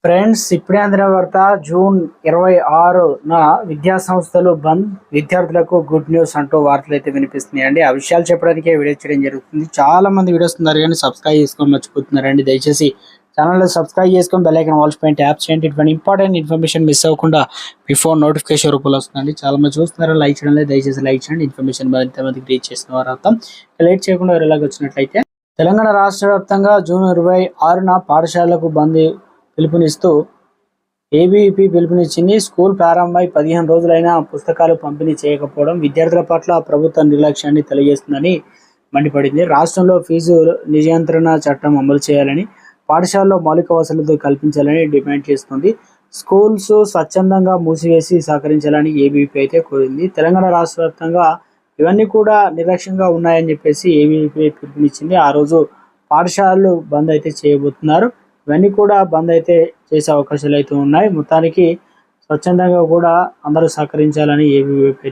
Friends, ఇప్పుడే అందిన వార్త. జూన్ 26న విద్యా సంస్థలు బంద్, విద్యార్థులకు గుడ్ న్యూస్ అంటూ వార్తలు అయితే వినిపిస్తున్నాయండి. ఆ విషయాలు చెప్పడానికే వీడియో చేయడం జరుగుతుంది. చాలా మంది వీడియోస్ ఉన్నారు కానీ సబ్స్క్రైబ్ చేసుకొని మర్చిపోతున్నారండి. దయచేసి ఛానల్లో సబ్స్క్రైబ్ చేసుకొని బెల్ ఐకాన్ వాల్స్ పైన ట్యాప్ చేయండి. ఇటువంటి ఇంపార్టెంట్ ఇన్ఫర్మేషన్ మిస్ అవ్వకుండా బిఫోర్ నోటిఫికేషన్ రూపంలో వస్తుందండి. చాలా మంది చూస్తున్నారు, లైక్ చేయడం లేదు. దయచేసి లైక్ చేయండి. ఇన్ఫర్మేషన్ మరింత మందికి రీచ్ చేసిన వారు అర్థం. లేట్ చేయకుండా ఎలాగ వచ్చినట్లయితే, తెలంగాణ రాష్ట్ర వ్యాప్తంగా జూన్ 26న పాఠశాలకు బంద్ పిలుపునిస్తూ ఏబీవీపీ పిలుపునిచ్చింది. స్కూల్ ప్రారంభమై 15 రోజులైనా పుస్తకాలు పంపిణీ చేయకపోవడం విద్యార్థుల పట్ల ప్రభుత్వ నిర్లక్ష్యాన్ని తెలియజేస్తుందని మండిపడింది. రాష్ట్రంలో ఫీజు నియంత్రణ చట్టం అమలు చేయాలని, పాఠశాలలో మౌలిక వసతులు కల్పించాలని డిమాండ్ చేస్తుంది. స్కూల్స్ స్వచ్ఛందంగా మూసివేసి సహకరించాలని ఏబీవీపీ అయితే కోరింది. తెలంగాణ రాష్ట్ర వ్యాప్తంగా ఇవన్నీ కూడా నిర్లక్ష్యంగా ఉన్నాయని చెప్పేసి ఏబీవీపీ పిలుపునిచ్చింది. ఆ రోజు పాఠశాలలు బంద్ అయితే చేయబోతున్నారు. ఇవన్నీ కూడా బంద్ అయితే చేసే అవకాశాలు అయితే ఉన్నాయి. మొత్తానికి స్వచ్ఛందంగా కూడా అందరూ సహకరించాలని ఏబీవీపీ అయితే